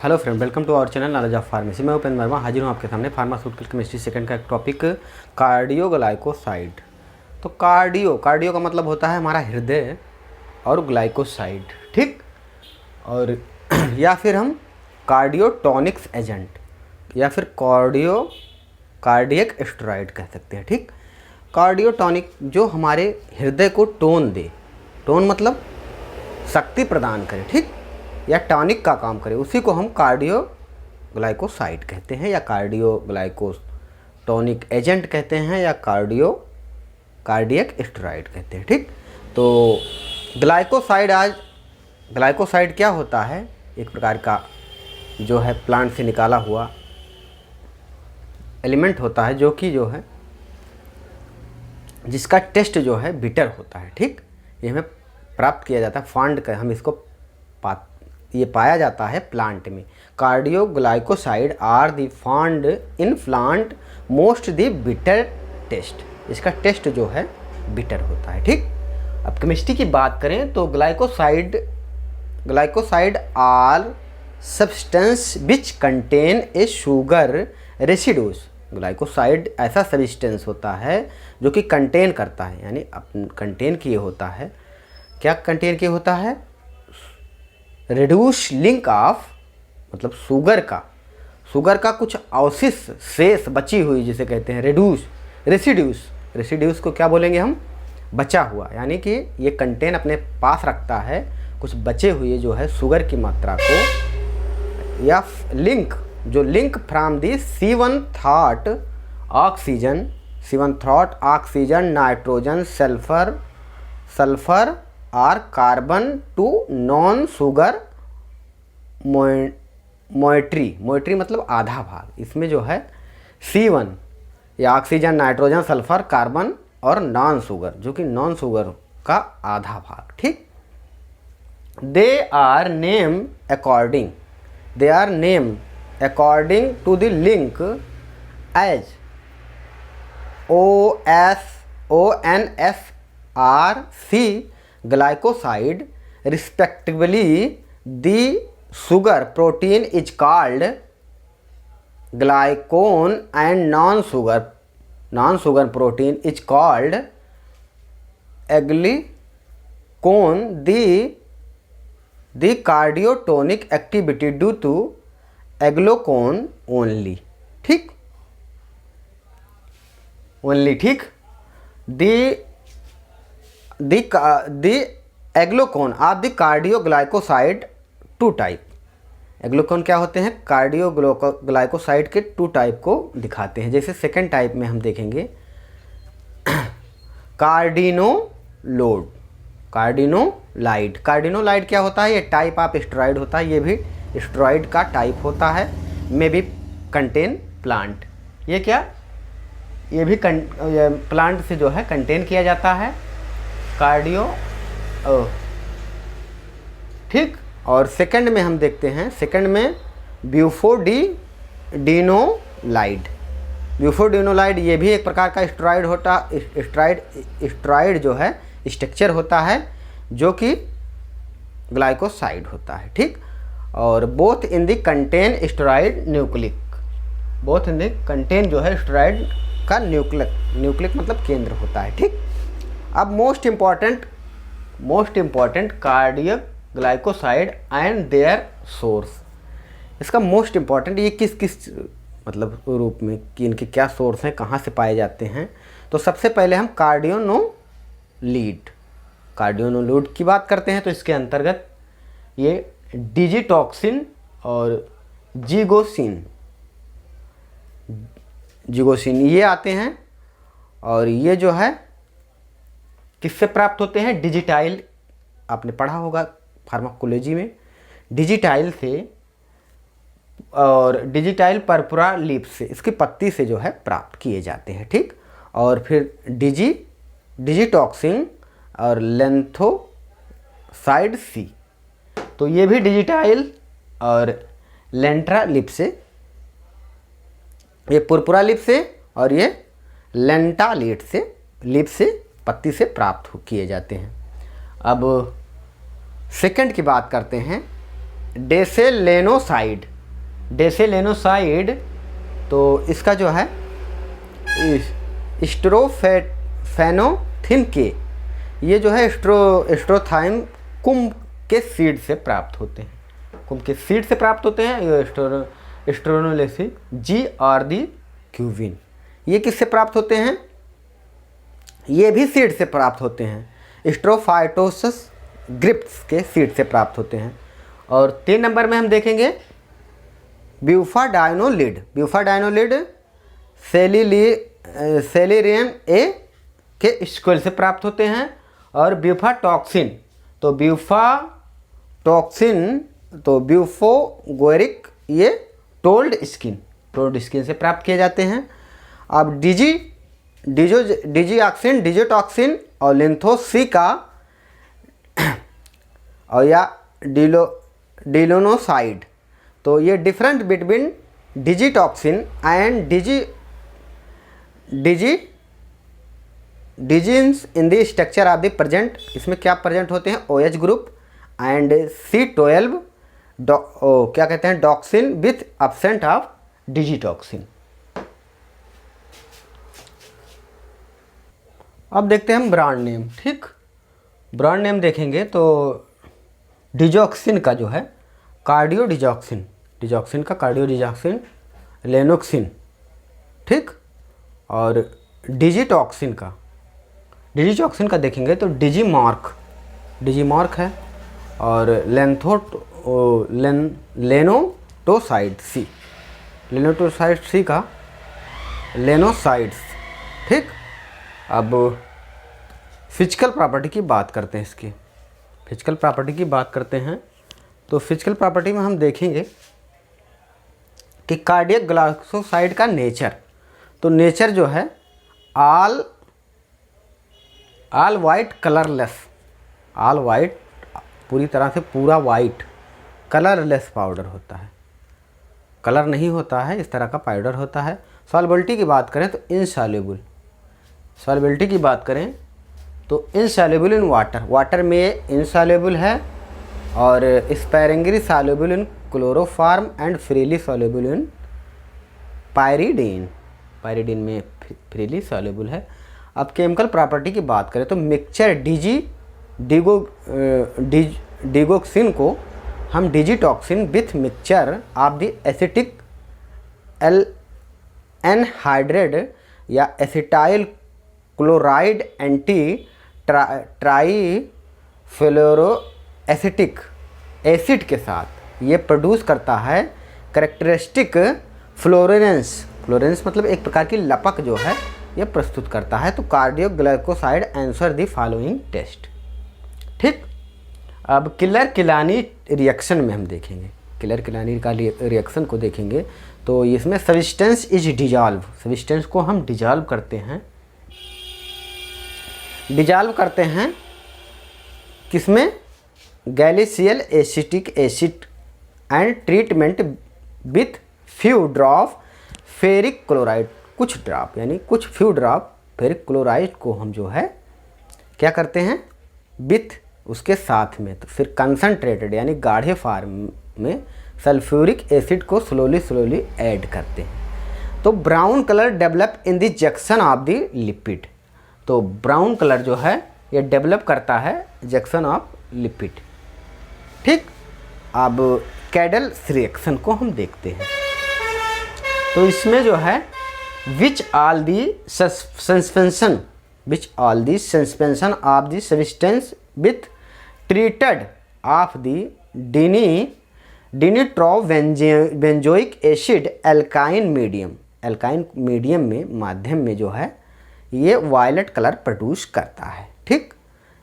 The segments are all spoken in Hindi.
Hello friend, welcome to our channel knowledge of pharmacy. मैं उपेंद्र वर्मा हाजिर हूँ आपके सामने फार्मास्यूटिकल केमिस्ट्री सेकंड का एक टॉपिक कार्डियोग्लाइकोसाइड। तो कार्डियो का मतलब होता है हमारा हृदय और ग्लाइकोसाइड, ठीक। और या फिर हम कार्डियोटॉनिक्स एजेंट या फिर कार्डियक स्टेरॉइड कह सकते हैं, ठीक। कार्डियोटॉनिक जो हमारे हृदय को टोन दे, टोन मतलब शक्ति प्रदान करे, ठीक, या टॉनिक का काम करे, उसी को हम कार्डियोग्लाइकोसाइड कहते हैं या कार्डियोग्लाइकोटॉनिक एजेंट कहते हैं या कार्डियक स्टेरॉइड कहते हैं, ठीक। तो ग्लाइकोसाइड क्या होता है? एक प्रकार का जो है प्लांट से निकाला हुआ एलिमेंट होता है, जो कि जो है जिसका टेस्ट जो है बिटर होता है, ठीक। ये हमें प्राप्त किया जाता है फांड का, हम इसको ये पाया जाता है प्लांट में। Cardioglycoside are the found in plant most the bitter taste, इसका टेस्ट जो है बिटर होता है, ठीक। अब केमिस्ट्री की बात करें तो glycoside are substance which contain a sugar residues. Glycoside ऐसा सब्सटेंस होता है जो कि कंटेन करता है, यानी कंटेन किए होता है। क्या कंटेन किए होता है? रेड्यूस लिंक ऑफ, मतलब शुगर का कुछ अवशिष्ट शेष बची हुई जिसे कहते हैं रेसिड्यूस को क्या बोलेंगे हम? बचा हुआ, यानी कि ये कंटेन अपने पास रखता है कुछ बचे हुए जो है शुगर की मात्रा को, या link from the C1 through oxygen nitrogen sulphur और carbon to non sugar moiety मतलब आधा भाग। इसमें जो है C1 या ऑक्सीजन नाइट्रोजन सल्फर कार्बन और नॉन शुगर, जो कि नॉन शुगर का आधा भाग, ठीक। They are name according to the link as ONSRC glycoside respectively. The sugar protein is called glycone and non-sugar protein is called aglycone. The cardiotonic activity due to aglycone only, ठीक। The aglycone of the cardioglycoside two type. Aglycone क्या होते हैं? कार्डियोग्लाइकोसाइड के टू टाइप को दिखाते हैं। जैसे सेकेंड टाइप में हम देखेंगे कार्डिनोलाइड क्या होता है? ये टाइप ऑफ स्टेरॉइड होता है, ये भी स्टेरॉइड का टाइप होता है, मे बी कंटेन प्लांट। ये भी प्लांट से जो है कंटेन किया जाता है ठीक। और सेकंड में हम देखते हैं, सेकंड में ब्यूफोडिनोलाइड, ये भी एक प्रकार का स्टेरॉइड जो है स्ट्रक्चर होता है, जो कि ग्लाइकोसाइड होता है, ठीक। और both in the contain steroid nucleic, जो है स्टेरॉइड का न्यूक्लिक मतलब केंद्र होता है, ठीक। अब most important cardiac glycoside and their source. इसका मोस्ट इम्पॉर्टेंट ये किस मतलब रूप में कि इनके क्या सोर्स हैं, कहाँ से पाए जाते हैं। तो सबसे पहले हम कार्डियोनोलीड की बात करते हैं। तो इसके अंतर्गत ये डिजिटॉक्सिन और जिगोसिन ये आते हैं, और ये जो है किससे प्राप्त होते हैं? डिजिटाइल, आपने पढ़ा होगा फार्माकोलॉजी में, डिजिटाइल से, और डिजिटाइल पर्पुरा लीफ से, इसकी पत्ती से जो है प्राप्त किए जाते हैं, ठीक। और फिर डिजिटॉक्सिन और लेंथोसाइड सी, तो ये भी डिजिटाइल और लेंट्रा लीफ से, ये पुरपुरा लीफ से और ये लेंटा लीफ से पत्ती से प्राप्त किए जाते हैं। अब सेकंड की बात करते हैं, डेसेलेनोसाइड। डेसेलेनोसाइड, तो इसका जो है स्ट्रोफेनोथिन के, ये जो है एस्ट्रोथाइम कुंभ के सीड से प्राप्त होते हैं, कुंभ के सीड से प्राप्त होते हैं। ये एस्ट्रोनोलेसी जी आर दी क्यूविन, ये किससे प्राप्त होते हैं? ये भी सीड से प्राप्त होते हैं, स्ट्रोफाइटोसस ग्रिप्स के सीड से प्राप्त होते हैं। और 3 नंबर में हम देखेंगे ब्यूफाडाइनोलिड, ब्यूफाडाइनोलिड सेलिरियम ए के स्क्वेल से प्राप्त होते हैं। और ब्यूफाटॉक्सिन, तो ब्यूफाटॉक्सिन तो ब्यूफोगोरिक, ये टोल्ड स्किन से प्राप्त किए जाते हैं। अब डिजीऑक्सिन, डिजिटॉक्सिन और लिंथोसिका और या डिलोनोसाइड, तो ये different between digitoxin and digoxins in the structure of the present, इसमें क्या प्रेजेंट होते हैं? OH ग्रुप एंड C12 क्या कहते हैं? डॉक्सिन विथ एब्सेंट ऑफ डिजिटॉक्सिन। अब देखते हैं हम ब्रांड नेम। ठीक, ब्रांड नेम देखेंगे तो डिजॉक्सिन का जो है कार्डियोडिजॉक्सिन, डिजॉक्सिन का कार्डियोडिजॉक्सिन, लेनोक्सिन, ठीक। और डिजिटॉक्सिन का देखेंगे तो डिजीमार्क है। और लेनोटोसाइड सी का लेनोसाइड्स, ठीक। अब फिजिकल प्रॉपर्टी की बात करते हैं, इसकी फिजिकल प्रॉपर्टी की बात करते हैं तो फिजिकल प्रॉपर्टी में हम देखेंगे कि कार्डियक ग्लाइकोसाइड का नेचर, तो नेचर जो है all white colourless, all white पूरी तरह से पूरा वाइट, कलरलेस पाउडर होता है, कलर नहीं होता है, इस तरह का पाउडर होता है। सॉल्युबिलिटी की बात करें तो इनसॉल्युबल, सॉल्युबिलिटी की बात करें तो इनसॉल्युबल इन वाटर में इनसॉल्युबल है, और sparingly soluble in chloroform and freely soluble in pyridine में फ्रीली सॉल्युबल है। अब केमिकल प्रॉपर्टी की बात करें तो मिक्सचर डिगोक्सिन को हम digitoxin with mixture of the acetic anhydride या एसिटाइल क्लोराइड एंटी ट्राईफ्लोरोएसिटिक एसिड के साथ ये प्रोड्यूस करता है करेक्टरिस्टिक फ्लोरेंस मतलब एक प्रकार की लपक जो है ये प्रस्तुत करता है। तो cardioglycoside answer the following test, ठीक। अब किलर किलानी रिएक्शन में हम देखेंगे, किलर किलानी का रिएक्शन को देखेंगे तो इसमें सब्सटेंस इज डिजॉल्व, सब्सटेंस को हम डिजॉल्व करते हैं किसमें? Glacial acetic acid and treatment with few drop ferric chloride, कुछ ड्रॉप यानी कुछ फ्यू ड्रॉप फेरिक क्लोराइड को हम जो है क्या करते हैं? विथ उसके साथ में, तो फिर कंसनट्रेटेड यानी गाढ़े फार्म में सल्फ्यूरिक एसिड को स्लोली ऐड करते हैं। तो brown colour develop in the junction of the lipid, तो ब्राउन कलर जो है ये डेवलप करता है जंक्शन ऑफ लिपिड, ठीक। अब कैडल्स रिएक्शन को हम देखते हैं तो इसमें जो है which all the suspension of the substance with treated of the dinitrobenzoic acid एल्काइन मीडियम में माध्यम में जो है ये वायलेट कलर प्रोड्यूस करता है, ठीक।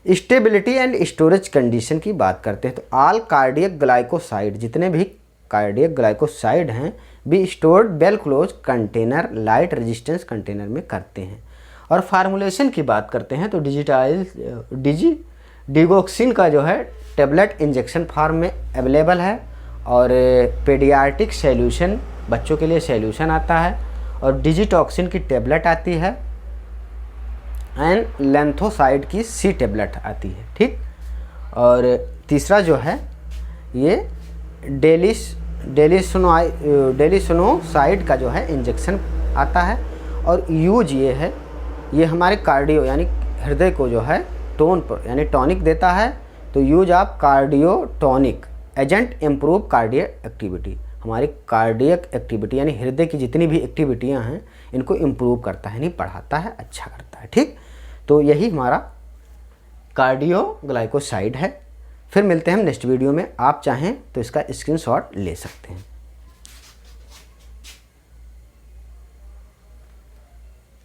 स्टेबिलिटी एंड स्टोरेज कंडीशन की बात करते हैं तो ऑल कार्डियक ग्लाइकोसाइड, जितने भी कार्डियक ग्लाइकोसाइड हैं be stored well close container light resistance container में करते हैं। और फार्मूलेशन की बात करते हैं तो डिगोक्सिन का जो है टेबलेट इंजेक्शन फॉर्म में अवेलेबल है, और पेडियाट्रिक सॉल्यूशन बच्चों के लिए सॉल्यूशन आता है, और डिजिटॉक्सिन की टेबलेट आती है, एंड लेंथोसाइड की C टेबलेट आती है, ठीक। और तीसरा जो है ये डेलिसोनोसाइड का जो है इंजेक्शन आता है। और यूज ये है, ये हमारे कार्डियो यानी हृदय को जो है टोन पर यानी टॉनिक देता है। तो use of cardiotonic agent improve cardiac activity, हमारी कार्डियक एक्टिविटी यानी हृदय की जितनी भी एक्टिविटियां हैं इनको इम्प्रूव करता है, यानी बढ़ाता है, अच्छा करता है। ठीक, तो यही हमारा कार्डियोग्लाइकोसाइड है। फिर मिलते हैं हम नेक्स्ट वीडियो में, आप चाहें तो इसका स्क्रीनशॉट ले सकते हैं।